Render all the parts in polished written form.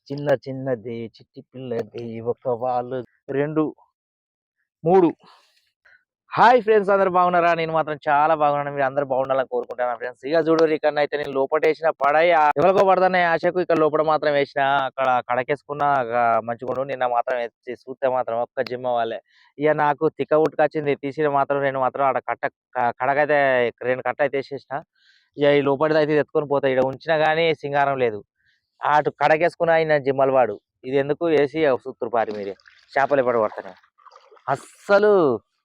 చిన్న చిన్నది చిట్టి పిల్లది ఒక వాళ్ళు 2, 3. హాయ్ ఫ్రెండ్స్, అందరు బాగున్నారా? నేను మాత్రం చాలా బాగున్నాను. మీరు అందరు బాగుండాలని కోరుకుంటున్నాను ఫ్రెండ్స్. ఇక చూడు, ఇక్కడ అయితే నేను లోపల వేసిన పడాయి ఎవరికో పడతానే ఆశకు ఇక్కడ లోపల మాత్రం వేసిన అక్కడ కడకేసుకున్న మంచిగుండు. నిన్న మాత్రం ఎత్తి చూస్తే మాత్రం ఒక్క జిమ్మ వాళ్ళే ఇక నాకు తిక్క ఉట్టుకొచ్చింది. తీసిన మాత్రం నేను మాత్రం ఆడ కడకైతే 2 కట్ట అయితే వేసేసిన. ఇక ఈ లోపలిది అయితే ఎత్తుకొని పోతాయి. ఇక్కడ ఉంచినా కానీ సింగారం లేదు. అటు కడకేసుకున్న ఆయన జిమ్మల వాడు ఇది ఎందుకు వేసి సూత్తురు పారి మీరే చేపలు ఎప్పుడు పడతాను అస్సలు.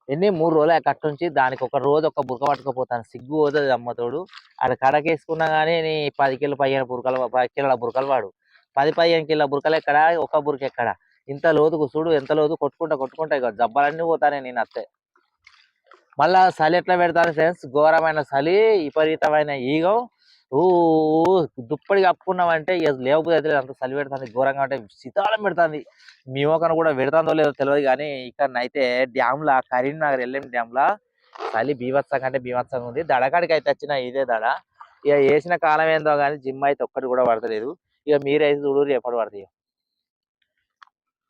ఎన్ని 3 రోజులు కట్టుంచి దానికి ఒక రోజు ఒక బురక పట్టుకుపోతాను. సిగ్గు పోతుంది అమ్మతోడు. అది కడకేసుకున్నా కానీ 10 కిలో 15 బురకలు 10 కిలోల బురకలు వాడు 10-15 కిలో బురకలు ఎక్కడ ఒక బురక ఎక్కడ ఇంత లోతుకు చూడు, ఎంత లోతు కొట్టుకుంటా ఇక జబ్బాలన్నీ పోతానే నేను అత్తే. మళ్ళా చలి ఎట్లా పెడతాను ఫ్రెండ్స్, ఘోరమైన చలి, విపరీతమైన ఈగం. దుప్పటి కప్పుకున్నామంటే లేకపోతే అయితే అంత చలి పెడుతుంది ఘోరంగా. అంటే శీతాళం పెడుతుంది. మీ మొక్కను కూడా పెడుతుందో లేదో తెలియదు కానీ ఇక్కడనైతే డ్యామ్లా కరీంనగర్ ఎల్ఎం డ్యామ్లా చలి బీభత్సంగా అంటే బీభత్సంగా ఉంది. దడకాడికి అయితే వచ్చిన ఇదే దడ. ఇక వేసిన కాలం ఏందో కానీ జిమ్ అయితే ఒక్కటి కూడా పడతలేదు. ఇక మీరైతే చూడు ఎప్పుడు పడతాయి.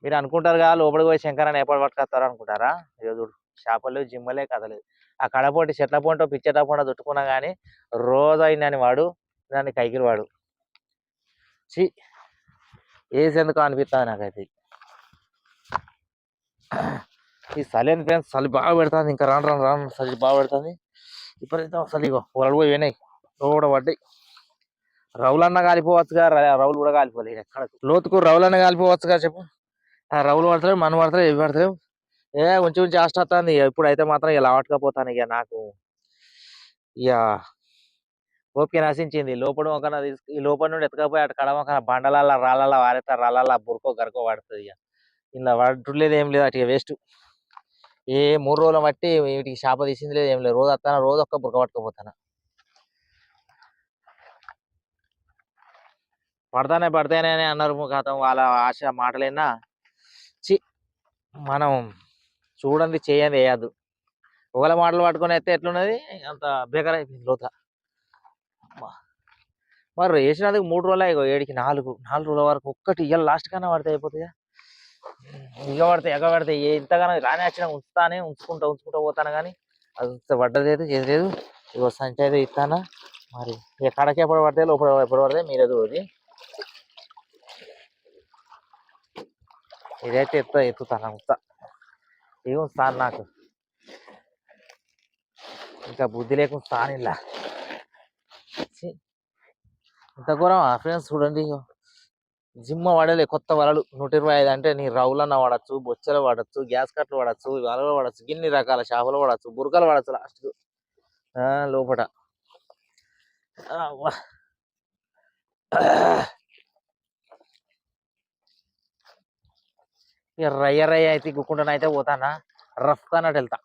మీరు అనుకుంటారు కదా లోపలికి పోయి శంకరాన్ని ఎప్పుడు పట్టుకొస్తారు అనుకుంటారా? ఇక చూడు, చేపలు జిమ్మలే కదలేదు. ఆ కడపోటి చెట్ల పొంటో పిచ్చెట్ల పొంటో చుట్టుకున్నా కానీ రోజు అయిందని వాడు దాన్ని కైకిలు వాడు చి వేసేందుకు అనిపిస్తుంది నాకైతే. ఈ చలి ఏంది ఫ్రెండ్స్, చలి బాగా పెడుతుంది. ఇంకా రాను రాను రాను చలి బాగా పెడుతుంది. విపరీతం చలి. ఇగో పొలాలు పోయి వినాయి రోడ పడ్డాయి. రౌలన్న కాలిపోవచ్చుగా, రౌలు కూడా కాలిపోలేదు. ఎక్కడ లోతుకు రౌలన్న కాలిపోవచ్చుగా చెప్పు. ఆ రౌలు పడతారు, మన పడతారు, ఇవి పడతారు. ఉంచి ఆస్టొస్తుంది. ఇప్పుడైతే మాత్రం ఇలా ఆటకపోతాను. ఇక నాకు ఇక ఓపిక నశించింది. లోపల ఒక ఈ లోపల నుండి ఎత్తకపోయి అటు కడమ బండలల్లా రాళ్ళ వారేస్తా, రాళ్ళ బురకో గరకో పడుతుంది. ఇక ఇలా పడట్లేదు, ఏం లేదు. అటు వేస్ట్. 3 రోజులు బట్టి వీటికి చేప తీసింది లేదు, ఏం లేదు. రోజు వస్తాను, రోజు ఒక్క బురక పట్టుకుపోతాను. పడతానే అన్నారు ముఖాతం. వాళ్ళ ఆశ మాటలేనా చి మనం చూడండి చేయండి వేయద్దు. ఒకవేళ మాటలు పట్టుకొని అయితే ఎట్లున్నది, అంత బేకర్ అయిపోయింది లోత. మరి వేసినందుకు 3 రోజులు ఇగో 7కి 4 రోజుల వరకు ఒక్కటి ఇవాళ లాస్ట్ కన్నా పడితే అయిపోతాయి. ఎగ పడితే ఇంతగానో రాని వచ్చినా ఉంచుకుంటా పోతాను కానీ అది పడ్డది అయితే చేయలేదు. ఇగో సంచి అయితే ఇస్తానా. మరి ఇక కడకి ఎప్పుడు పడితే లోపల ఎప్పుడు పడితే మీరే చూడదు. ఇదైతే ఎత్తుతాను ఉంచుతా. ఇవి ఉంచుతాను. నాకు ఇంకా బుద్ధి లేకుండా స్థానం ఇలా ఇంత ఘోరం ఫ్రెండ్స్. చూడండి, జిమ్మ వాడలే కొత్త వలలు 125 అంటే నీ రౌలన్న వాడచ్చు, బొచ్చలు వాడచ్చు, గ్యాస్ కట్లు వాడచ్చు, వలలు వాడచ్చు, గిన్ని రకాల చేపలు వాడచ్చు, బురకలు వాడచ్చు. లాస్ట్ లోపల ఇక రయ్య అయితే గుక్కుంటానైతే పోతానా. రఫ్ అన్నట్టు వెళ్తా.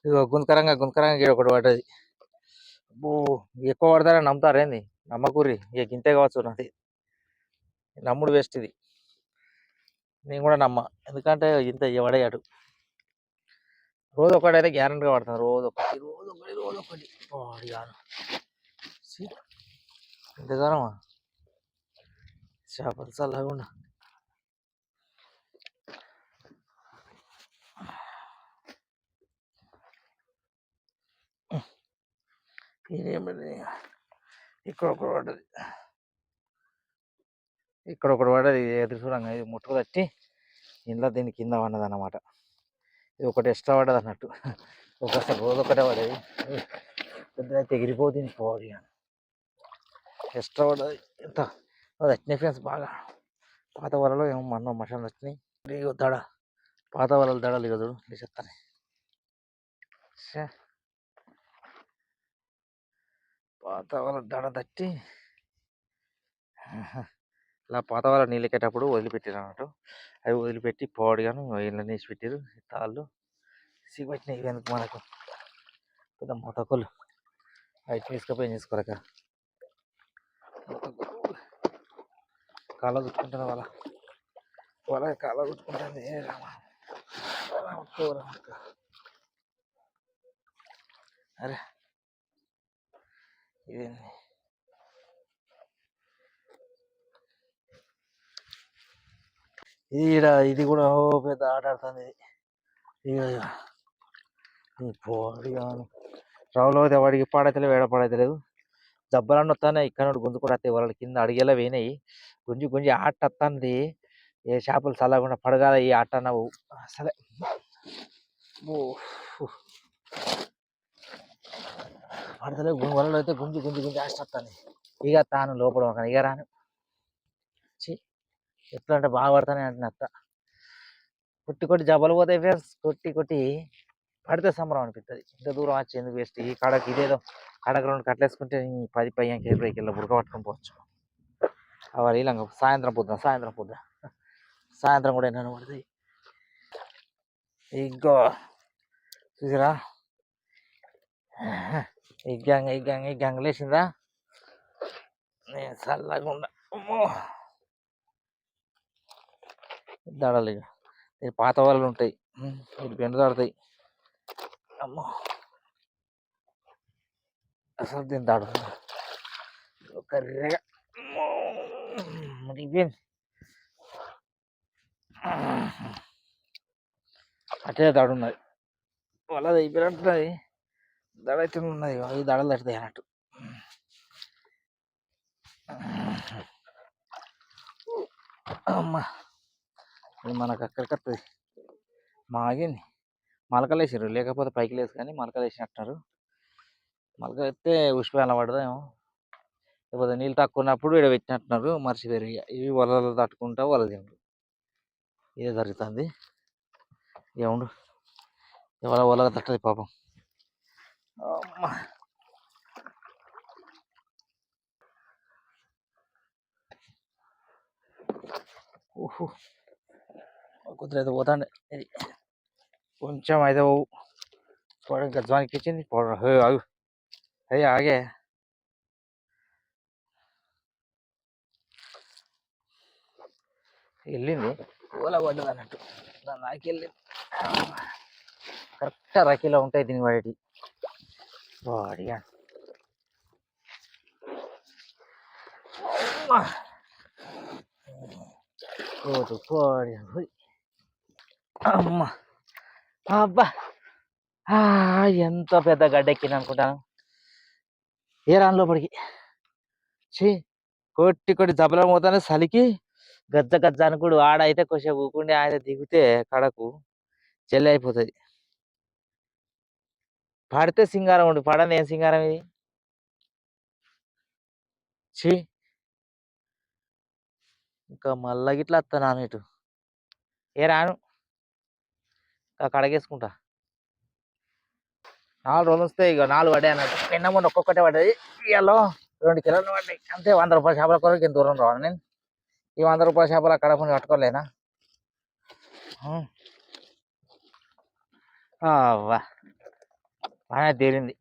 ఇక గుంతకరంగా ఒకటి పడ్డది. ఎక్కువ పడతారని నమ్ముతారేంది? నమ్మకూరి ఇక గింతే కావచ్చు. నాది నమ్ముడు వేస్ట్. ఇది నేను కూడా నమ్మ, ఎందుకంటే ఇంత పడేయడు. రోజు ఒకటి అయితే గ్యారెంటీగా పడతాను. రోజు ఒకటి ఇంతగానమా చేపలు చల్లగా. ఇక్కడ ఒకటి పడ్డది ఎదురు చూడంగా. ఇది ముట్టుకు తట్టి ఇంట్లో దీని కింద పడ్డది అన్నమాట. ఇది ఒకటి ఎక్స్ట్రా పడ్డది అన్నట్టు. ఒకసారి రోజు ఒకటే పడేది, పెద్ద ఎగిరిపోతుంది పోవాలి. ఎక్స్ట్రా పడ్డది. ఎంత వచ్చినాయి ఫ్రెండ్స్ బాగా. పాత వలలో ఏమో మసాలు వచ్చినాయి. దడ పాత వలలు దడలు ఇక చూడు చెప్తాను. పాత వల దడ తట్టి ఇలా పాత వాళ్ళ నీళ్ళు ఎక్కేటప్పుడు వదిలిపెట్టారు అన్నట్టు. అవి వదిలిపెట్టి పోడిగాను ఇళ్ళ నీసి పెట్టారు. తాళ్ళు సిగొచ్చినాయి వెనుక మనకు పెద్ద మొతకులు. అవి తీసుకుపోయి చేసుకోలేక కాళ్ళ చుట్టుకుంటాను. వాళ్ళ కాళ్ళ చుట్టుకుంటుంది. అరే ఇదేంది ఈడ ఇది కూడా ఓ పెద్ద ఆట ఆడుతుంది. రావులో అయితే వాడికి పాడైతలేదు, వేడ పడైతలేదు. జబ్బలన్నీ వస్తానే ఇక్కడ గుంజు కూడా వస్తాయి. వాళ్ళ కింద అడిగేలా పోయినాయి. గుంజి గుంజి ఆట వస్తుంది. ఏ చేపలు చల్లకుండా పడగాల ఈ ఆట నవ్వు అసలే పడతలేవు. వలలో అయితే గుంజి గుంజి గుంజి ఆట వస్తాను. ఇక తాను లోపల ఇక రాను ఎట్లా అంటే బాగా పడతానే అంటే అత్త కొట్టి కొట్టి జబ్బలు పోతాయి ఫ్రెండ్స్. కొట్టి కొట్టి పడితే సంబరం అనిపిస్తుంది. ఇంత దూరం వచ్చి ఎందుకు వేస్ట్. ఈ కడకు ఇదేదో కడకు 2 కట్టలేసుకుంటే 10 కేజీల బుడక పట్టుకొని పోవచ్చు. అవి ఇలాగ సాయంత్రం సాయంత్రం కూడా ఎన్నో పడుతుంది. ఇంకో చూసిరా ఈ గ్యాంగ్ లేచిందా నేను చల్లకుండా దడలు. ఇక పాత వాళ్ళు ఉంటాయి, ఇటు బెండు దాడుతాయి. అమ్మో అసలు దీన్ని దాడు కర్రెగా మునిగిపోయింది. అట్లే దడ ఉన్నది. వాళ్ళది అయిపోయినట్టున్నది. దడ అయితే ఉన్నది. ఈ దడలు తట్టుతాయి అన్నట్టు. అమ్మా ఇది మనకు అక్కడికి వస్తుంది. మాగింది. మలకలు వేసారు, లేకపోతే పైకి లేసు కానీ మలకలు వేసినట్టున్నారు. మలక ఎత్తే ఉష్పేల పడదేమో, లేకపోతే నీళ్ళు తక్కువ ఉన్నప్పుడు ఇక్కడ పెట్టినట్టున్నారు. మర్చిపోయారు. ఇవి వలలు తట్టుకుంటా వల తింటారు. ఇదే జరుగుతుంది. ఏముండు ఇవాళ వలగా తట్టది పాపం. అమ్మా కొద్దిగా అయితే పోతాండే. ఇది కొంచెం అయితే గజ్వానికి ఇచ్చింది ఆగు. అయ్యి ఆగే వెళ్ళింది. ఓలా పడ్డది అన్నట్టు. దాని నాకెళ్ళింది. కరెక్ట్ రకీలో ఉంటాయి దీని వాటి వాడిగా. అమ్మా అబ్బా ఎంత పెద్ద గడ్డ ఎక్కింది అనుకుంటాను. ఏ రాను లోపలికి కొట్టి కొట్టి జబ్బల పోతానే చలికి గజ్జ గజ్జ అనుకోడు. ఆడైతే కొంచెం ఊకుండి ఆయన దిగితే కడకు చెల్లి అయిపోతుంది. పడితే సింగారం ఉండు, పడని ఏం సింగారం ఇది. ఇంకా మళ్ళా గిట్లా వస్తాను ఇటు. ఏ రాను కడగేసుకుంటా. 4 రోజులు వస్తాయి. ఇక 4 పడ్డాయి అన్నట్టు. నిన్న మొన్న ఒక్కొక్కటే పడ్డది. ఇవాళ 2 కిలోలు పడ్డాయి అంతే. 100 రూపాయల చేపల కొరకు ఇంత దూరం రావాలి నేను. ఈ 100 రూపాయల చేపల కడపని కట్టుకోలేనా? బాగా తేలింది.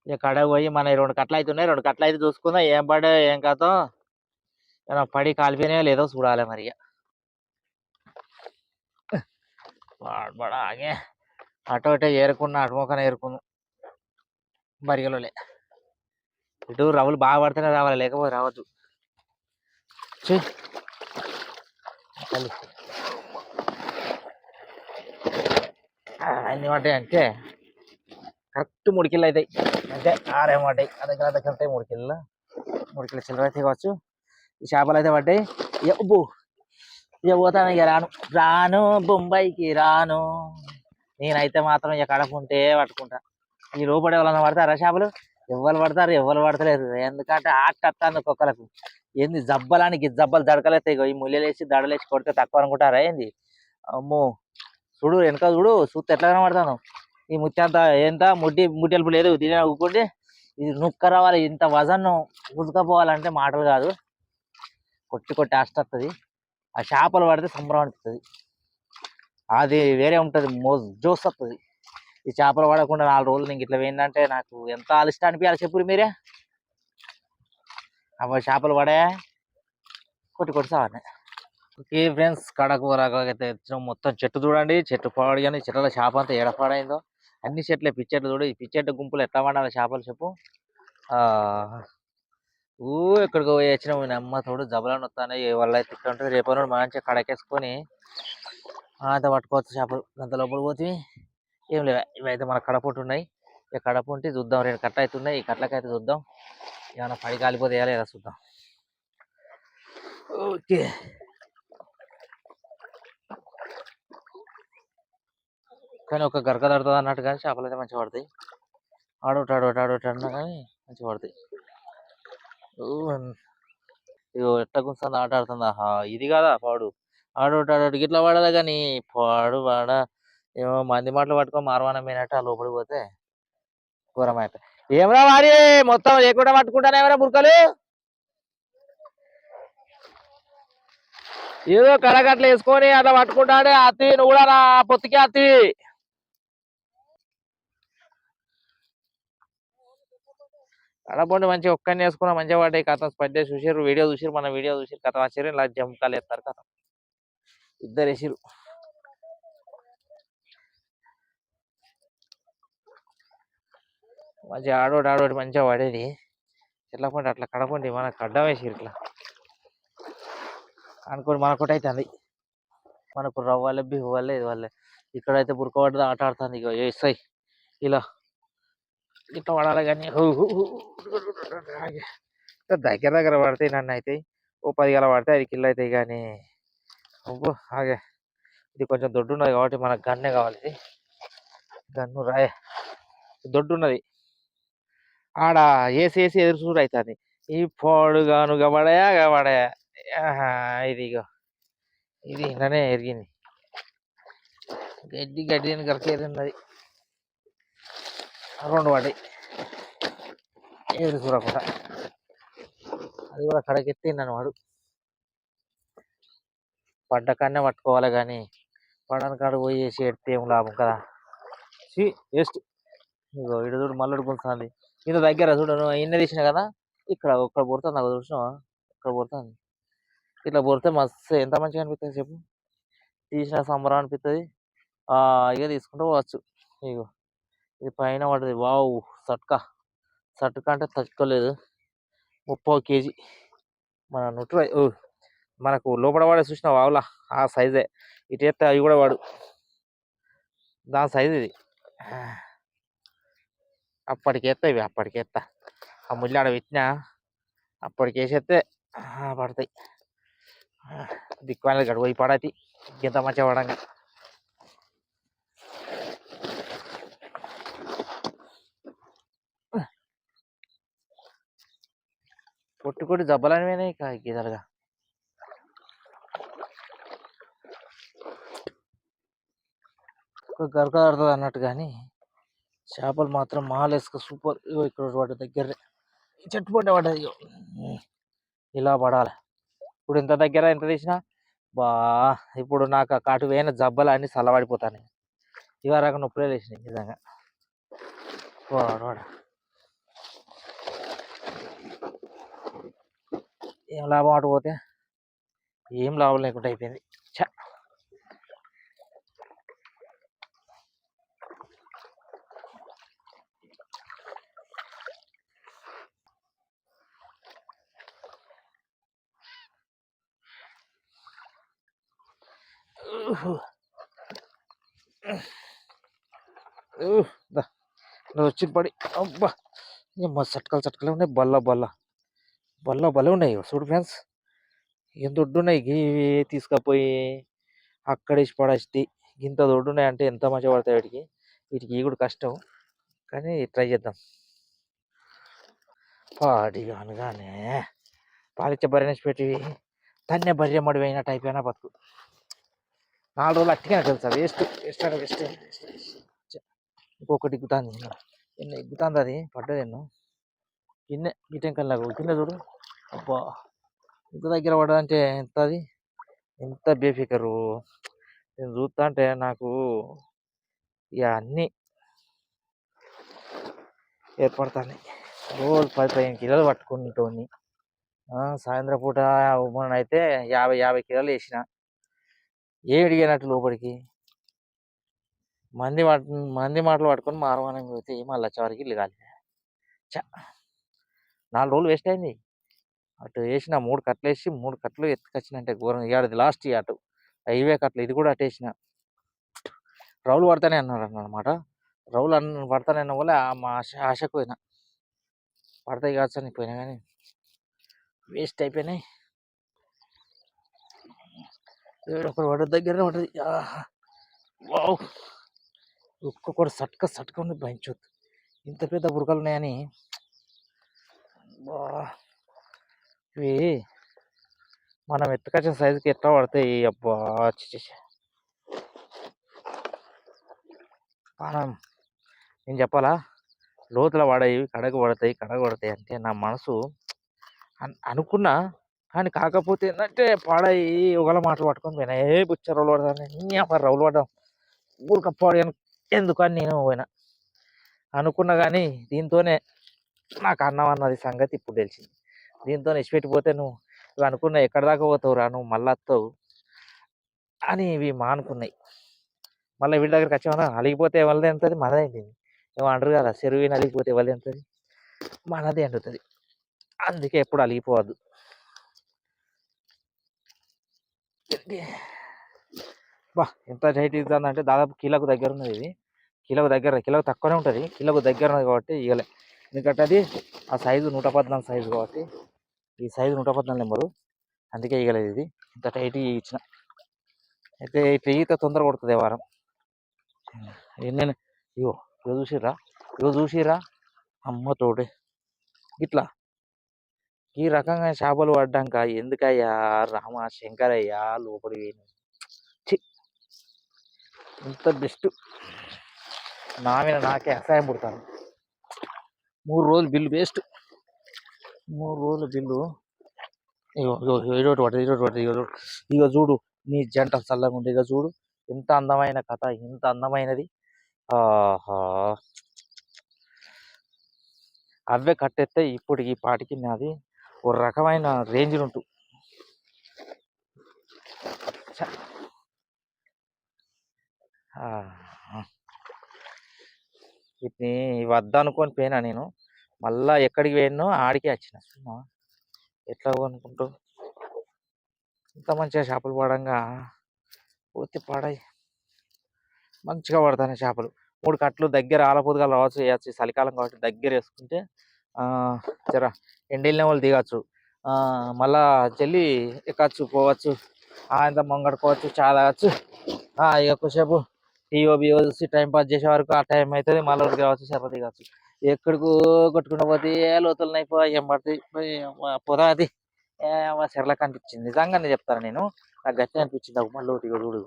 ఇక కడకు పోయి మన 2 కట్టలు అవుతున్నాయి. 2 కట్టలు అయితే చూసుకుందాం. ఏం పడే ఏం కాదో పడి కాలిపోయినాయో లేదో చూడాలి మరి. బడా ఆగే అటు అటే ఏరుకున్నా, అటుమొక్కన ఏరుకున్నా బరిగలోలే. ఇటు రవ్వులు బాగా పడితేనే రావాలి, లేకపోతే రావద్దు. అన్ని పడ్డాయి అంటే కరెక్ట్ 3 కిలో అవుతాయి అంటే 6 పడ్డాయి. అర్ధ కిలో 3 కిలో చిల్లర అయితే కావచ్చు. ఈ చేపలు అయితే పడ్డాయి. ఇక పోతాను. ఇక రాను బొంబాయికి రాను. నేనైతే మాత్రం ఇక కడకుంటే పట్టుకుంటా. ఈ లోపడే వాళ్ళని పడతారా చేపలు? ఎవరు పడతారు, ఎవరు పడతలేరు. ఎందుకంటే ఆటత్తాను కుక్కలకు. ఏంది జబ్బలానికి జబ్బలు దడకలేస్తాయి. ఈ ముళ్ళలేసి దడలేసి కొడితే తక్కువ అనుకుంటారా ఏంది? అమ్మో చూడు వెనక చూడు, చూస్తే ఎట్లా కనబడతాను. ఈ ముత్యంత ఎంత ముట్టెలుపు లేదు తినే ఊకుంటే ఇది నొక్క రావాలి. ఇంత వజన్ ఉసుకపోవాలంటే మాటలు కాదు. కొట్టి కొట్టి ఆస్తస్తుంది. ఆ చేపలు పడితే సంబరం అనిపిస్తుంది. అది వేరే ఉంటుంది, జోస్ వస్తుంది. ఈ చేపలు పడకుండా 4 రోజులు నీకు ఇట్లా పోయిందంటే నాకు ఎంత అలిష్టం అనిపించాలి చెప్పురు మీరే. అవి చేపలు పడే కొట్టి కొట్టి సావనే. ఓకే ఫ్రెండ్స్, కడకు రకైతే మొత్తం చెట్టు చూడండి. చెట్టు పాడు కానీ చెట్ల చేప అంతా ఏడపాడైందో. అన్ని చెట్లే పిచ్చెట్లు చూడు. ఈ పిచ్చెట్టు గుంపులు ఎట్లా పడాలి చేపలు చెప్పు. ఎక్కడికో పోయి వచ్చినాము అమ్మ తోడు జబలాన్ని వస్తానే వాళ్ళ అయితే ఇక్కడ ఉంటుంది రేపు మంచిగా కడకేసుకొని అంత పట్టుకోవచ్చు చేపలు అంత లోపల పోతే ఏం లేవు ఇవైతే మన కడపొట్టు ఉన్నాయి ఇక కడప చూద్దాం 2 కట్ట అవుతున్నాయి ఈ కట్లకైతే చూద్దాం ఏమైనా పడి కాలిపోతే వేయాలి చూద్దాం ఓకే కానీ ఒక గరక దడుతుంది అన్నట్టు కానీ చేపలు అయితే మంచిగా పడతాయి ఆడోటి అన్నా కానీ మంచిగా పడతాయి ఇగో ఎట్లా కూర్చుంది ఆట ఆడుతుందా ఇది కాదా పాడు ఆడోటి గిట్లా పడదా కానీ పాడ ఏమో మంది మాటలు పట్టుకొని మారవానం పోయినట్టు ఆ లోపలికి పోతే ఘోరం అయిపోయి ఏమరా వారి మొత్తం లేకుండా పట్టుకుంటానే ఎవరా బుర్కలు ఏదో కరగట్లు వేసుకొని అట్లా పట్టుకుంటాడే అత్తి నువ్వు కూడా నా పొత్తికి అత్తి కడపండి మంచిగా ఒక్కరిని వేసుకున్నా మంచిగా పడ్డాయి కథ స్పడ్డే చూసారు వీడియో చూసారు మన వీడియో చూసారు కథ వచ్చారు ఇలా జంకాలు వేస్తారు కథ ఇద్దరు వేసిరు మంచిగా ఆడోటి మంచిగా పడేది ఎట్లా పండి అట్లా కడపండి మనకు అడ్డం వేసిరు ఇట్లా అనుకోని మనకొటి అవుతుంది మనకు రవ్వాలి బిహు వల్లే ఇది వల్లే ఇక్కడైతే బురక పడ్డది ఆట ఆడుతుంది ఇక వేస్తాయి ఇలా ఇట్లా పడాలి కానీ దగ్గర పడతాయి నన్ను అయితే ఓ 10 గల పడితే 5 కిలో అవుతాయి కానీ ఆగే ఇది కొంచెం దొడ్డు ఉన్నది కాబట్టి మనకు గన్నే కావాలి ఇది గన్ను రాయ దొడ్డు ఉన్నది ఆడ వేసి ఎదురు చూడు అవుతుంది ఈ పొడుగాను గబడయా ఇది ఇగో ఇది ఇంకనే ఎరిగింది గడ్డి అని కరెక్ట్ ఉన్నది 2 పడ్డాయి ఎదురు చూడకుండా అది కూడా కడకెత్తిండను వాడు పడ్డ కన్నే పట్టుకోవాలి కానీ పడని కాడ పోయి వేసి ఎడితే ఏం లాభం కదా వేస్ట్ ఇగో ఇడు చూడు మల్లడు గుంటుంది ఇంత దగ్గర చూడు ఇన్న తీసిన కదా ఇక్కడ పొడుతుంది నాకు చూసినావా ఇక్కడ పొడుతుంది ఇట్లా పొడితే మస్తు ఎంత మంచిగా అనిపిస్తుంది చెప్పు తీసిన సంబరం అనిపిస్తుంది ఇక తీసుకుంటూ పోవచ్చు ఇగో ఇది పైన పడుతుంది వావ్ సట్కా అంటే తట్టుకోలేదు 30 కేజీ మన నుట్టు మనకు లోపల వాడే చూసిన వావులా ఆ సైజే ఇటు ఎత్తే అవి కూడా వాడు దాని సైజు ఇది అప్పటికేస్తా ఆ ముళ్ళాడ పెట్టినా అప్పటికేసేస్తే పడతాయి దిక్కుమాలి గడు పోయి పడతి ఇంత మంచిగా పడంగా కొట్టుకొట్టి జబ్బలనివేనా ఇక గీతలుగా గరక ఆడుతుంది అన్నట్టు కానీ చేపలు మాత్రం మాలేసుక సూపర్ ఇక్కడ వాటి దగ్గర చెట్టు పంట పడ్డది ఇలా పడాలి ఇప్పుడు ఇంత దగ్గర ఎంత తీసినా ఇప్పుడు నాకు కాటు వేయిన జబ్బలు అన్ని చల్లబడిపోతాను ఇక రకం నొప్పులే లేచినాయి నిజంగా వాడు ఏం లాభం అటు పోతే ఏం లాభం లేకుండా అయిపోయింది చ వచ్చి పడి అబ్బా చట్కలు ఉన్నాయి బల్ల ఉన్నాయి చూడు ఫ్రెండ్స్ ఏం దొడ్డు ఉన్నాయి ఇవి తీసుకపోయి అక్కడేసి పడేసి ఇంత దొడ్డు ఉన్నాయి అంటే ఎంత మంచిగా పడతాయి వీటికి కూడా కష్టం కానీ ట్రై చేద్దాం పాడిగా అనగానే పాలిచ్చే బర్రెనేసి పెట్టి తన్నే బర్రె మడి అయినట్టు అయిపోయినా బతుకు 4 రోజులు అట్టిగా తెలుసా వేస్ట్ ఇంకొకటి ఎగ్గుతుంది ఎన్నో ఎగ్గుతుంది అది పడ్డది ఎన్నో గిటెంకల్లాగా కింద చూడు అబ్బా ఇంత దగ్గర పడదంటే ఎంత అది ఎంత బేఫికరు నేను చూస్తా అంటే నాకు ఇక అన్నీ ఏర్పడతాయి రోజు 10-15 కిలోలు పట్టుకుంటోని సాయంత్రం పూట అయితే 50 కిలోలు వేసిన ఏడిగినట్టు లోపలికి మంది మాటలు పట్టుకొని మారవాలని పోతే మళ్ళీ చివరికి ఇల్లు కాలి 4 రోజులు వేస్ట్ అయింది అటు వేసిన 3 కట్టలు వేసి 3 కట్టలు ఎత్తుకొచ్చినంటే ఘోరం. ఇవాళది లాస్ట్ ఇక అటు హైవే కట్టలు ఇది కూడా అటు వేసిన రౌలు పడతానే అన్నారు అన్నమాట. రౌలు పడతానే అన్న వల్ల మా ఆశకు పోయినా పడతాయి కావచ్చు అని పోయినా కానీ వేస్ట్ అయిపోయినాయి. ఒకటి పడ్డ దగ్గర పడ్డది. వావ్ ఒక్కొక్కటి సట్క ఉంది భయించొద్దు. ఇంత పెద్ద బురకలు ఉన్నాయని. ఇవి మనం ఎత్తుకొచ్చిన సైజుకి ఎట్లా పడతాయి అబ్బా. మనం నేను చెప్పాలా లోతుల పడాయి కడగ పడతాయి అంటే నా మనసు అనుకున్నా. కానీ కాకపోతే ఏంటంటే పాడాయి ఒకళ్ళ మాటలు పట్టుకొని పోయినా. బుచ్చ రౌలు పడతాను రౌలు పడ్డాం ఊరికప్పాడు ఎందుకని నేను పోయినా అనుకున్నా. కానీ దీంతోనే నాకు అన్నం అన్నది సంగతి ఇప్పుడు తెలిసింది. దీంతో ఇచ్చిపెట్టిపోతే నువ్వు అనుకున్నా ఎక్కడ దాకా పోతావు రా నువ్వు మళ్ళీ వస్తావు అని ఇవి మానుకున్నాయి. మళ్ళీ వీడి దగ్గరికి వచ్చామన్నా అలిగిపోతే ఎవరిది ఎంతది మనదైంది. ఏమో అంటారు కదా చెరువు అలిగిపోతే ఎవరిది ఎంతది మనదే అంటుంది. అందుకే ఎప్పుడు అలిగిపోవద్దు. బా ఎంత హైట్ ఇస్తుందంటే దాదాపు కిలోకు దగ్గర ఉన్నది. ఇది కిలోకు తక్కువనే ఉంటుంది. కిలోకు దగ్గర ఉన్నది కాబట్టి ఇవ్వలే. ఎందుకంటే అది ఆ సైజు 114 సైజు కాబట్టి ఈ సైజు 114 నెంబరు అందుకే ఇవ్వలేదు. ఇది ఇంత టైట్ ఇచ్చిన అయితే ఇట్లా ఈత తొందర కొడుతుంది వారం. నేను ఇగో చూసిరా అమ్మ తోడే ఇట్లా ఈ రకంగా చేపలు పడ్డాక ఎందుకయ్యా రామ శంకరయ్యా లోపలి ఇంత బెస్ట్ నా మీద నాకే అసహాయం పుడతాను. 3 రోజులు బిల్లు వేస్ట్. 3 రోజుల బిల్లు. ఇగో పడుతుంది. ఇగో చూడు నీ జంట చల్లగా ఉంది. ఇక చూడు ఎంత అందమైన కథ, ఎంత అందమైనది. ఆహా అవే కట్టెత్తే ఇప్పుడు ఈ పాటికి నాది ఓ రకమైన రేంజ్లు ఉంటూ వీటిని వద్దనుకొని పోయినా నేను. మళ్ళా ఎక్కడికి పోయినో ఆడికే వచ్చిన. ఎట్లా అనుకుంటూ ఇంత మంచిగా చేపలు పడంగా పోతే పడాయి మంచిగా పడతాయి చేపలు. 3 కట్టలు దగ్గర ఆలపోతుగా రావచ్చు వేయచ్చు. చలికాలం కాబట్టి దగ్గర వేసుకుంటే జర ఎండిల్నే వాళ్ళు దిగచ్చు. మళ్ళా చెల్లి ఎక్కచ్చు పోవచ్చు. ఆయన ముంగడుకోవచ్చు చా తాగచ్చు. ఇక కొద్దిసేపు టీవో బివో చూసి టైం పాస్ చేసే వరకు ఆ టైం అవుతుంది. మళ్ళీ కావచ్చు చేప దిగచ్చు. ఎక్కడికో కొట్టుకుంటూ పోతే లోతులు అయిపోయి ఏం పడుతుంది పొదా అది చెరలకు అనిపించింది. నిజంగానే చెప్తాను నేను. నాకు గట్టి అనిపించింది. మళ్ళీ ఒకటి చూడు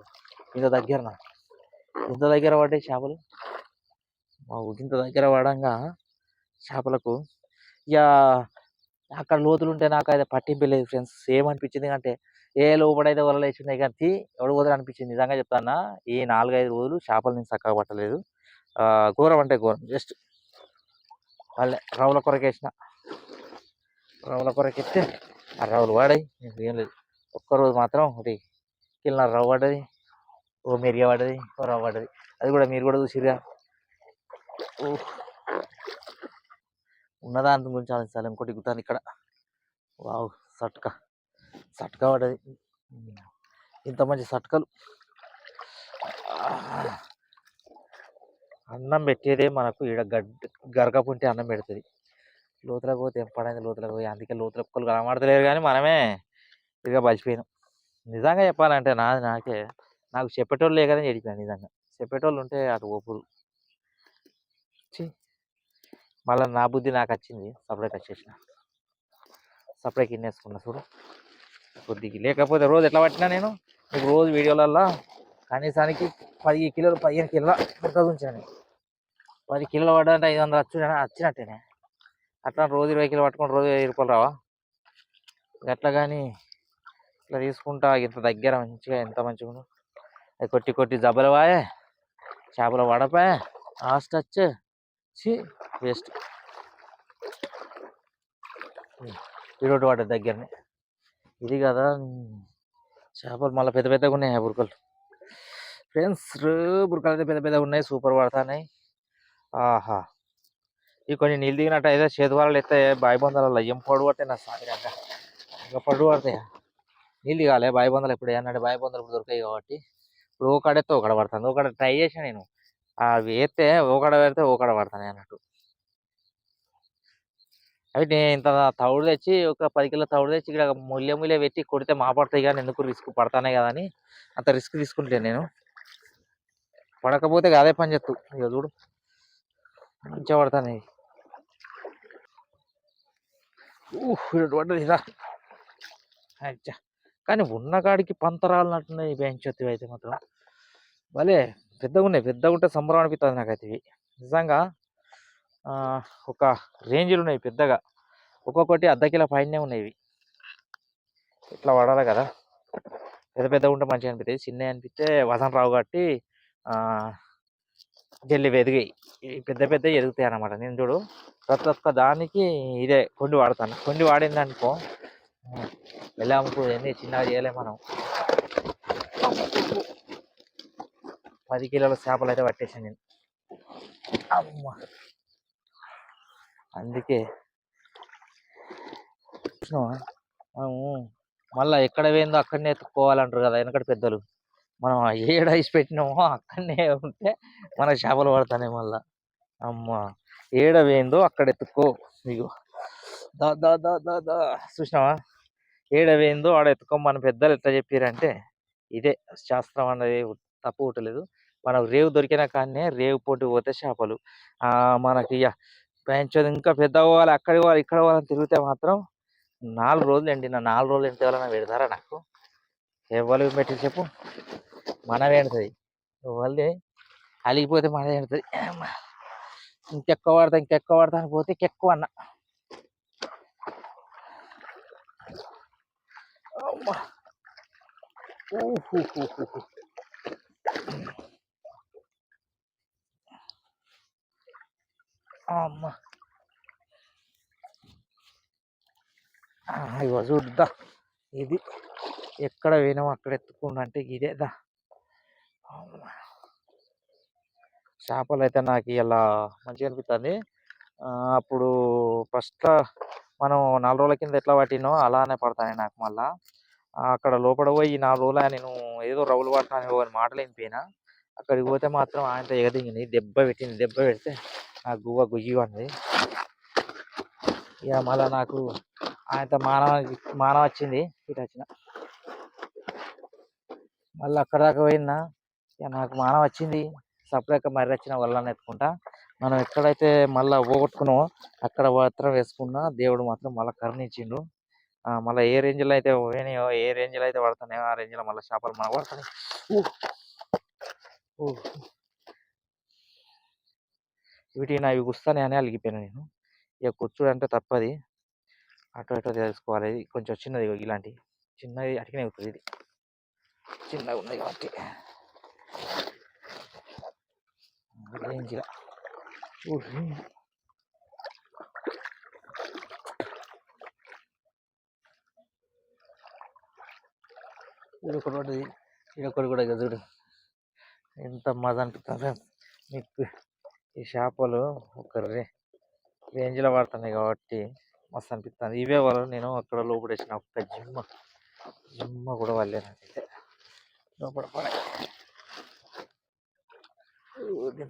ఇంత దగ్గర పడ్డాయి చేపలు. ఇంత దగ్గర పడంగా చేపలకు ఇక అక్కడ లోతులు ఉంటే నాకు అయితే పట్టింపు లేదు ఫ్రెండ్స్. సేమ్ అనిపించింది. అంటే లోపడైతే వలలు వేసినాయి కానీ ఎవడు పోతాడు అనిపించింది. నిజంగా చెప్తానా ఈ 4-5 రోజులు చేపలు నేను చక్కగా పట్టలేదు. ఘోరం అంటే ఘోరం. జస్ట్ వాళ్ళే రౌల కొరకేసిన. రౌల కొరకెత్తే ఆ రౌలు వాడాయి. ఏం లేదు. ఒక్కరోజు మాత్రం ఒకటి కిలోన్నర రవ్వ పడ్డది. ఓ మెరిగ పడ్డది. ఓ రవ్వ పడ్డది. అది కూడా మీరు కూడా చూసిరుగా. ఉన్నదాని గురించి ఆలోచించాలి. ఇంకోటి గుర్తాను ఇక్కడ. వావ్ సట్క పడ్డది. ఇంత మంచి సట్కలు అన్నం పెట్టేదే మనకు ఈడ గరకపుంటే అన్నం పెడుతుంది. లోతులకు పోతే ఏం పడైంది. లోతులకు పోయి అందుకే లోతుల కుక్కలు కనబడతలేరు. కానీ మనమే ఇక బలిసిపోయినాం. నిజంగా చెప్పాలంటే నాకు చెప్పేటోళ్ళు లేకనే చెడిపోయాను. నిజంగా చెప్పేటోళ్ళు ఉంటే అటు ఒప్పురు. మళ్ళీ నా బుద్ధి నాకు వచ్చింది. సపరేట్ వచ్చేసిన. సపరేట్ కిన్నేసుకున్నా చూడు బుద్ధికి. లేకపోతే రోజు ఎట్లా పట్టినా నేను మీకు రోజు వీడియోలల్లో కనీసానికి 10 కిలోలు 15 కిలోల ముక్క ఉంచాను. 10 కిలోలు పడ్డాలంటే 500 వచ్చినట్టేనే. అట్లా రోజు 20 కిలో పట్టుకొని రోజు 1000 రూపాయలు రావా? అట్లా కానీ ఇట్లా తీసుకుంటా ఇంత దగ్గర మంచిగా ఎంత మంచిగా అది కొట్టి జబ్బలవాయే చేపలు పడపాయే లాస్ట్ వచ్చే వేస్ట్. ఈరోజు వాటి దగ్గరనే ఇది కదా చేపలు. మళ్ళీ పెద్ద పెద్దగా ఉన్నాయి బురకలు ఫ్రెండ్స్. బురకలు అయితే పెద్ద పెద్దగా ఉన్నాయి. సూపర్ పడుతున్నాయి. ఆహా ఇవి కొన్ని నీళ్ళు దిగినట్టు అయితే చేతి వాళ్ళు ఎత్తే బాయి బంధాలలో ఏం పొడవట్టే నా సాగరంగా ఇక పడు పడతాయి. నీళ్ళు కాలే బావి బొందలు ఎప్పుడు అన్నాడు, బావి బొందలు ఇప్పుడు దొరికాయి కాబట్టి ఇప్పుడు ఓకాడైతే ఓకడ పడుతుంది. ఓకడ ట్రై చేసిన నేను, అవి వేస్తే ఓకడ పెడితే ఓకడ పడతాను అన్నట్టు. అవి నేను ఇంత తవుడు తెచ్చి ఒక 10 కిలో తవుడు తెచ్చి ఇక్కడ ముల్లె పెట్టి కొడితే మా పడతాయి, కానీ ఎందుకు రిస్క్ పడతానే కదా అని అంత రిస్క్ తీసుకుంటాను నేను. పడకపోతే అదే పని చెప్తూ ఇక చూడు మంచిగా పడతాను. పడ్డది రా. అచ్చా, కానీ ఉన్న కాడికి పంతరాలన్నట్టున్నాయి పెంచొత్తివి అయితే మాత్రం భలే పెద్దగా ఉన్నాయి. పెద్దగా ఉంటే సంబరం అనిపిస్తుంది నాకైతే ఇవి నిజంగా. ఒక రేంజ్లు ఉన్నాయి పెద్దగా, ఒక్కొక్కటి అర్ధ కిలో పైనే ఉన్నాయి ఇవి. ఇట్లా పడాలి కదా, పెద్ద పెద్దగా ఉంటే మంచిగా అనిపిస్తాయి. చిన్న అనిపిస్తే వసన రావు కాబట్టి జల్లి ఎదిగాయి. ఇవి పెద్ద పెద్ద ఎదుగుతాయి అన్నమాట. నేను చూడు ప్రతి ఒక్క దానికి ఇదే కొండి వాడతాను. కొండి వాడింది అనుకో వెళ్ళి అమ్ముకోదు, చిన్నగా చేయలేము మనం. 10 కిలోల చేపలు అయితే పట్టేసాను నేను. అమ్మ, అందుకే మనము మళ్ళీ ఎక్కడ పోయిందో అక్కడనే ఎత్తుక్కోవాలంటారు కదా వెనకటి పెద్దలు. మనం ఏడ ఐసి పెట్టినామో అక్కడనే ఉంటే మన చేపలు పడతానే మళ్ళా. అమ్మ, ఏడ పోయిందో అక్కడ ఎత్తుక్కో. ఇగో దా దా దా దా దా చూసినావా, ఏడ పోయిందో ఆడ ఎత్తుకో. మన పెద్దలు ఎట్లా చెప్పారంటే ఇదే శాస్త్రం అనేది తప్పు పుట్టలేదు. మనకు రేవు దొరికిన కానీ రేవు పోటీ పోతే చేపలు. మనకి ఇక పెంచేది ఇంకా పెద్ద పోవాలి, అక్కడికి పోవాలి, ఇక్కడ పోవాలని తిరిగితే మాత్రం 4 రోజులు ఎండి. నా 4 రోజులు ఎంత ఎవరైనా పెడతారా నాకు? ఎవరు పెట్టి చెప్పు, మనమే ఎండుతుంది. వాళ్ళే అలిగిపోతే మనమే ఎండుతుంది. ఇంకెక్కువ పడతా అని పోతే ఇంకెక్కువ అన్న. అమ్మ, ఇగో చూద్దా, ఇది ఎక్కడ పోయినామో అక్కడ ఎత్తుకుండా అంటే ఇదేదా. చేపలు అయితే నాకు ఇలా మంచిగా అనిపిస్తుంది. అప్పుడు ఫస్ట్ మనం 4 రోజుల కింద ఎట్లా పట్టినో అలానే పడతాను నాకు మళ్ళా. అక్కడ లోపల పోయి 4 రోజులు నేను ఏదో రౌలు పడతాను అని మాటలు వినిపోయినా. అక్కడికి పోతే మాత్రం ఆయనతో ఎగదింగింది, దెబ్బ పెట్టింది. దెబ్బ పెడితే నాకు గువ్వ గుయ్యి పడింది. ఇక మళ్ళీ నాకు ఆయనతో మానవ వచ్చింది, ఇటు వచ్చిన. మళ్ళీ అక్కడ దాకా పోయినా ఇక నాకు మానవ వచ్చింది. సపరేట్గా మర్రి వచ్చిన వల్ల ఎత్తుకుంటా. మనం ఎక్కడైతే మళ్ళీ పోగొట్టుకున్నామో అక్కడ మాత్రం వేసుకున్నా దేవుడు మాత్రం మళ్ళీ కరుణించిండు. మళ్ళీ ఏ రేంజ్లో అయితే పోయినాయో, ఏ రేంజ్లో అయితే పడుతున్నాయో ఆ రేంజ్లో మళ్ళీ చేపలు మనకు పడుతున్నాయి. వీటిని అవి గుస్తానే అని అలిగిపోయాను నేను. ఇక కూర్చుడు అంటే తప్పది, అటు ఇటు తెలుసుకోవాలి. కొంచెం చిన్నది ఇలాంటి చిన్నది అటుకనే అవుతుంది. ఇది చిన్నగా ఉన్నాయి కాబట్టి రేంజ్గా. ఇదొకటి పడ్డది, ఇదొకటి కూడా చూడు ఎంత మజా అనిపిస్తుంది మీకు. ఈ చేపలు ఒక రేంజ్లో పడుతున్నాయి కాబట్టి మస్తు అనిపిస్తుంది. ఇవే వాళ్ళు నేను అక్కడ లోపడేసిన ఒక్క జిమ్మ కూడా వాళ్ళే నాకైతే లోపల పడే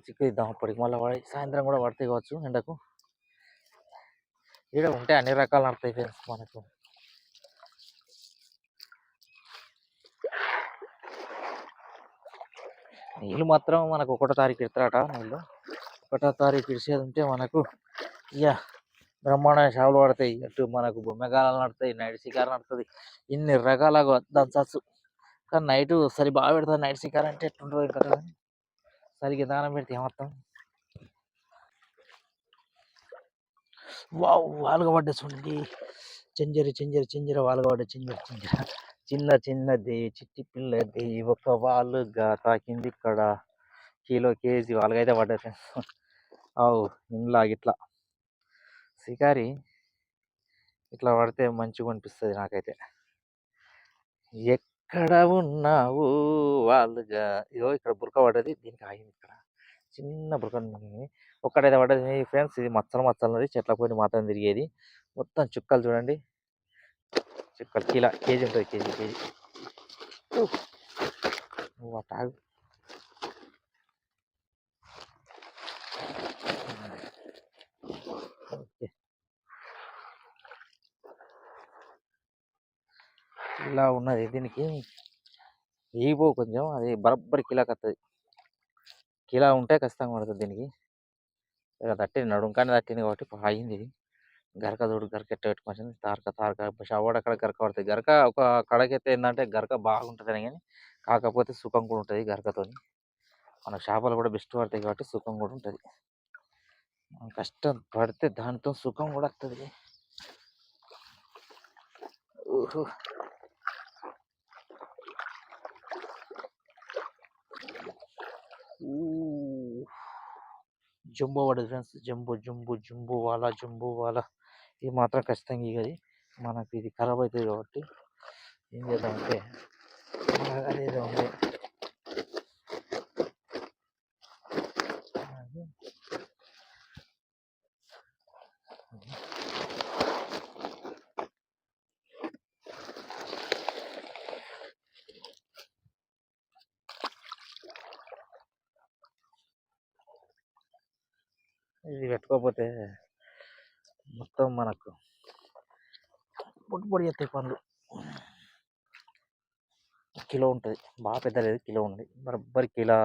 చిక్కిద్దాం. అప్పటికి మళ్ళీ పడి సాయంత్రం కూడా పడతాయి కావచ్చు ఎండకు. ఈడ ఉంటే అన్ని రకాలు నడతాయి ఫ్రెండ్స్ మనకు. నీళ్ళు మాత్రం మనకు 1వ తారీఖు ఇస్తారట. నీళ్ళు 1వ తారీఖు ఇచ్చేది ఉంటే మనకు ఇక బ్రహ్మాండమైన చేపలు పడతాయి. అటు మనకు బొమ్మెగాలు నడుతాయి, నైట్ షికారు నడుతుంది, ఇన్ని రకాలుగా దంచచ్చు. కానీ నైట్ సరి బాగా పెడతారు. నైట్ షికారు అంటే ఎట్లుంటుంది ఇంకా, సరిగ్గా దానం పెడితే ఏమొత్తం. వావ్, వాలుగా పడ్డ చూడండి, చింజర వాలుగా పడ్డ చిన్నది చిట్టి పిల్లది ఒక వాలుగా తాకింది ఇక్కడ. కేజీ వాలుగా అయితే పడ్డది. అవు ఇంట్లో ఇట్లా షికారి ఇట్లా పడితే మంచిగా అనిపిస్తుంది నాకైతే. ఎక్కడ ఉన్నావు వాళ్ళుగా, ఇదో ఇక్కడ బురక పడ్డది, దీనికి ఆగింది. ఇక్కడ చిన్న బురక ఒక్కడైతే పడ్డది ఫ్రెండ్స్. ఇది మచ్చలు ఉన్నది, చెట్ల పోయి మాత్రం తిరిగేది. మొత్తం చుక్కలు చూడండి, చిక్కలు కిలో కేజీ ఉంటుంది, కేజీ కేజీ. నువ్వు తాగు. ఇలా ఉన్నది దీనికి ఏవో కొంచెం అది బరబ్బరి కిలోకి వస్తుంది. కిలో ఉంటే ఖచ్చితంగా పడుతుంది దీనికి. తట్టింది నడుము కానీ తట్టింది కాబట్టి అయింది ఇది. గరక చూడు, గరక ఎట్ట పెట్టుకొచ్చింది. తారక షవడక్కడ గరక పడుతుంది. గరక ఒక కడకైతే ఏంటంటే గరక బాగుంటుంది అని, కానీ కాకపోతే సుఖం కూడా ఉంటుంది గరకతోని. మన చేపలు కూడా బెస్ట్ పడతాయి కాబట్టి సుఖం కూడా ఉంటుంది. మనం కష్టం పడితే దానితో సుఖం కూడా వస్తుంది. ఓహో, జంబో పడదు ఫ్రెండ్స్. జంబో జంబో జంబో వాలా ఇది మాత్రం ఖచ్చితంగా ఇగది. మనకు ఇది ఖరాబ్ అవుతుంది కాబట్టి ఏం చేద్దామంటే అదేదో ఉంది. ఇది పెట్టుకోకపోతే మొత్తం మనకు పొడి చేస్తాయి పనులు. కిలో ఉంటుంది, బాగా పెద్ద లేదు, కిలో ఉంది, బరబ్బరి కిలో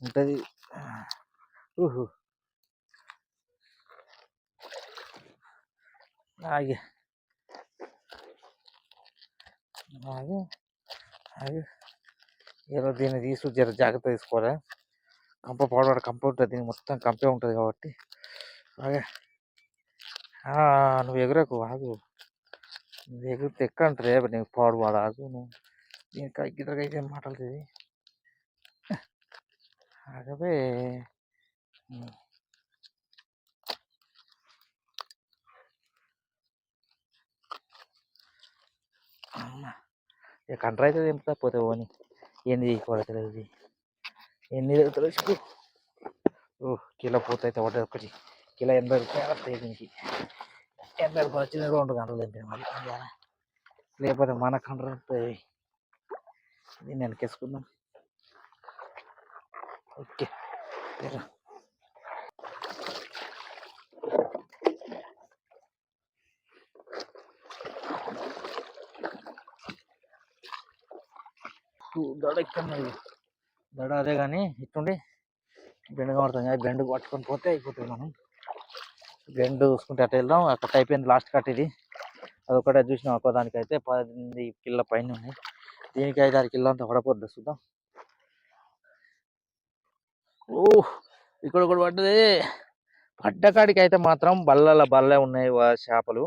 ఉంటుంది. ఊహు ఆగి ఆగి ఆగి ఏదో దీన్ని తీసు జర జాగ్రత్త తీసుకోవాలి. కంప పౌడర్ కంప ఉంటుంది, దీనికి మొత్తం కంపే ఉంటుంది కాబట్టి. అలాగే నువ్వు ఎగురకు ఆగు. నువ్వు ఎగురితే ఎక్కంటే నీకు పాడు వాడు ఆగు. నువ్వు దీనికి గిద్దరికైతే మాట్లాడుతుంది ఆగవే. ఇక కంట్ర అయితే దింపుతా పోతే పోని. ఎన్ని కొడతలేదు, ఎన్ని తెలుసు. కిలో పూత అయితే ఒకటి ఒకటి కిలో 80 రూపాయలు వస్తాయి దీనికి. 80 రూపాయలు వచ్చింది, 2 గంటలు దింపాను మరి. లేకపోతే మన కంట్ర వస్తాయి. దీన్ని వెనకేసుకుందాం. ఓకే, దడ ఇక్కడ దడ అదే కానీ ఇట్టుండి బెండు కడుతుంది కదా, బెండు పట్టుకొని పోతే అయిపోతుంది. మనం బెండు చూసుకుంటే అట్లా వెళ్దాం. అక్కడ అయిపోయింది లాస్ట్ కట్ ఇది. అదొకటే చూసినాం, ఒక్కో దానికైతే 10 కిలో పైన ఉన్నాయి. దీనికి 5-6 కిలో అంతా పడపోద్ది, చూద్దాం. ఇక్కడ ఒకటి పడ్డది. పడ్డకాడికి అయితే మాత్రం బల్లే ఉన్నాయి చేపలు.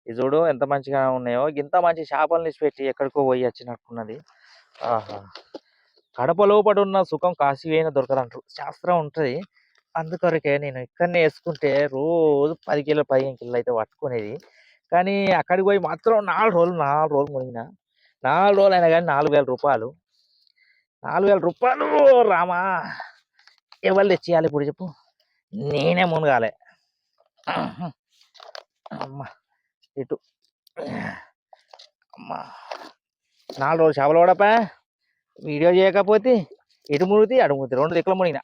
ఇది చూడు ఎంత మంచిగా ఉన్నాయో. ఇంత మంచి చేపలు పెట్టి ఎక్కడికో పోయి వచ్చినట్టున్నది. ఆహా, కడప లోపల ఉన్న సుఖం కాశీవైనా దొరకదంటారు, శాస్త్రం ఉంటుంది. అందుకొరకే నేను ఇక్కడనే వేసుకుంటే రోజు 10 కిలో 15 కిలో అయితే పట్టుకునేది. కానీ అక్కడికి పోయి మాత్రం 4 రోజులు మునిగిన. 4 రోజులు అయినా కానీ 4000 రూపాయలు. 4000 రూపాయలు రామా, ఎవరు తెచ్చేయాలి ఇప్పుడు చెప్పు? నేనే మునగాలి. అమ్మా ఇటు అమ్మా, 4 రోజులు చేపలు పడపా. వీడియో చేయకపోతే ఇటు మునిగితే అటు మునిగితే 2 దిక్కులు మునిగిన.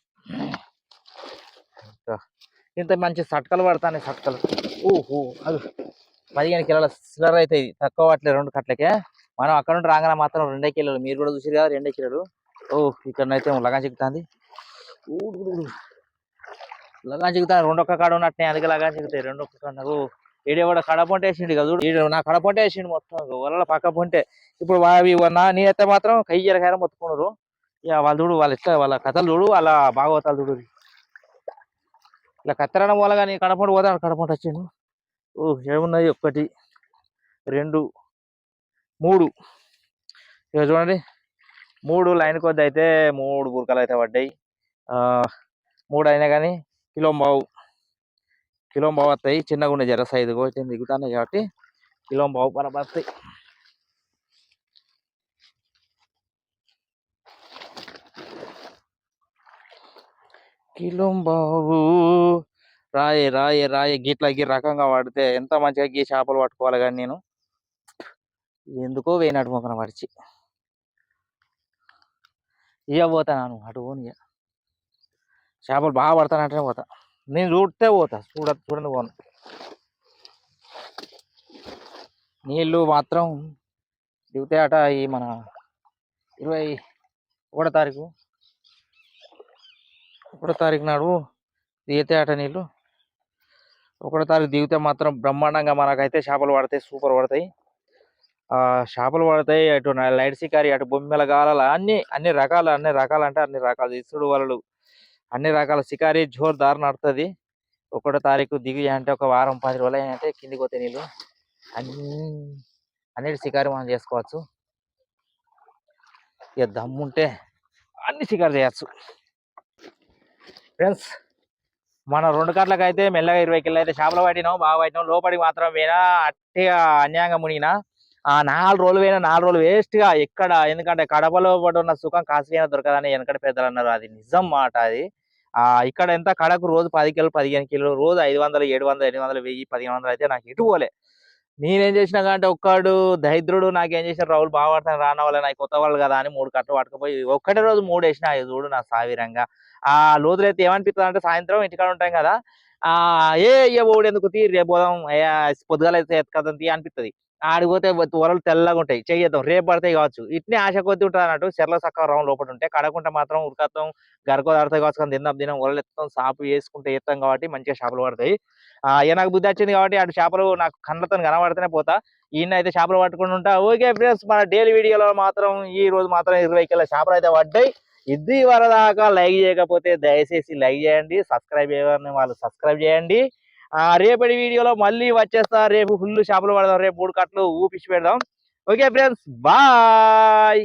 ఇంత మంచి సట్కలు పడతాను, సట్కలు. ఓహో, అది 15 కిలోల సిల్లర్ అయితే ఇది తక్కువ పట్టలేదు 2 కట్లకే. మనం అక్కడ నుండి రాగానే మాత్రం 2 కిలోలు. మీరు కూడా చూసారు కదా, 2 కిలోలు. ఇక్కడనైతే లగాన్ చిక్కుతుంది. లగాన్ చిక్కుతాను, 2 కాడ ఉన్నట్టే. అందుకే లగాన్ చిక్కుతాయి 2 కాడ. ఈడే కూడా కడపొంటే వేసిండు కదా చూడు, నా కడపొంటే వేసిండు మొత్తం వల్ల పక్క పొంటే. ఇప్పుడు నీ అయితే మాత్రం కయ్యరకాయ మొత్తుకున్నారు. ఇక వాళ్ళు చూడు, వాళ్ళు ఇట్లా వాళ్ళ కథలు చూడు, వాళ్ళ భాగవతాలు చూడు. ఇలా కత్తెరడం వల్ల కానీ కడపండి పోతే కడపంట వచ్చిండు. ఏమున్నాయి? 1 2 3. ఇక చూడండి, 3 లైన్ కొద్ది అయితే 3 బురకలు అయితే పడ్డాయి. 3 అయినా కానీ కిలో బావు వస్తాయి. చిన్నగా ఉండే జర సైజు కొంచెం దిగుతున్నాయి కాబట్టి కిలో బావు పరబడతాయి. కిలో బావు రాయే గిట్లా రకంగా పడితే ఎంత మంచిగా గీ చేపలు పట్టుకోవాలి. కానీ నేను ఎందుకో వేయినట్టు మొక్కన పడిచి ఇక పోతాను అటు పోను ఇక చేపలు బాగా పడతానంటేనే పోతా నేను చూడితే పోతా చూడండి పోను నీళ్ళు మాత్రం దిగుతాయట ఈ మన 21 తారీఖు నాడు దిగుతాయట నీళ్ళు 1 తారీఖు దిగితే మాత్రం బ్రహ్మాండంగా మనకైతే చేపలు పడతాయి సూపర్ పడతాయి చేపలు పడతాయి అటు లైట్ షికారి అటు బొమ్మెల గాల అన్ని రకాలు అంటే అన్ని రకాలు ఇసుడు వలలు అన్ని రకాల షికారి జోర్దార్ నడుతుంది 1 తారీఖు దిగి అంటే ఒక వారం 10 రోజులు అంటే కిందికి పోతే నీళ్ళు అన్నిటి షికారి మనం చేసుకోవచ్చు ఇక దమ్ముంటే అన్ని షికారు చేయొచ్చు ఫ్రెండ్స్ మన 2 కట్లకు అయితే మెల్లగా 20 కిలో అయితే చేపలు పట్టినాం బాగా పట్టినాం లోపలికి మాత్రం పోయినా అట్టిగా అన్యాయంగా మునిగినా 4 రోజులు పోయినా 4 రోజులు వేస్ట్ గా ఎక్కడ ఎందుకంటే కడపలో పడి ఉన్న సుఖం కాశీగా దొరకదని వెనకటి పెద్దలు అన్నారు అది నిజం మాట అది ఇక్కడ ఎంత కడకు రోజు 10 కిలోలు 15 కిలోలు రోజు 500 700 800 1000 1500 అయితే నాకు ఇటు పోలే నేనేం చేసినా అంటే ఒక్కడు దరిద్రుడు నాకేం చేసిన రావులు బాగా పడతాను రాన వాళ్ళ నాకు కొత్త వాళ్ళు కదా అని 3 కట్టలు పట్టుకుపోయి ఒక్కటే రోజు 3 వేసిన చూడు నా సావిరంగా లోతులు అయితే ఏమనిపిస్తుంది అంటే సాయంత్రం ఇంటికాడ ఉంటాం కదా ఇక ఓడి ఎందుకు తీ రేపు పోదాం పొద్దుగాల అయితే ఎత్తుకదాం తీ అనిపిస్తుంది ఆడిపోతే వలలు తెల్లగా ఉంటాయి చెయ్యద్దాం రేపు పడతాయి కావచ్చు ఇట్నే ఆశ కొద్ది ఉంటుంది అన్నట్టు చెర్ల సక్క రౌండ్ లోపల ఉంటే కడకుంటే మాత్రం ఉడకత్తాం గరకో ఆడతాయి కావచ్చు కానీ తిందాం వలలు ఎత్తాం సాపు వేసుకుంటే ఎత్తాం కాబట్టి మంచిగా చేపలు పడతాయి ఇక నాకు బుద్ధి వచ్చింది కాబట్టి అటు చేపలు నాకు కళ్ళతో కనబడితేనే పోతా ఈయన అయితే చేపలు పట్టుకుని ఉంటా ఓకే ఫ్రెండ్స్ మన డైలీ వీడియోలో మాత్రం ఈ రోజు మాత్రం 20 కిలో చేపలు అయితే పడ్డాయి ఇది వరదాకా లైక్ చేయకపోతే దయచేసి లైక్ చేయండి సబ్స్క్రైబ్ చేయని వాళ్ళు సబ్స్క్రైబ్ చేయండి రేపటి వీడియోలో మళ్ళీ వచ్చేస్తా రేపు ఫుల్ చేపలు పడదాం రేపు 3 కట్లు ఊపిసి పెడదాం ఓకే ఫ్రెండ్స్ బాయ్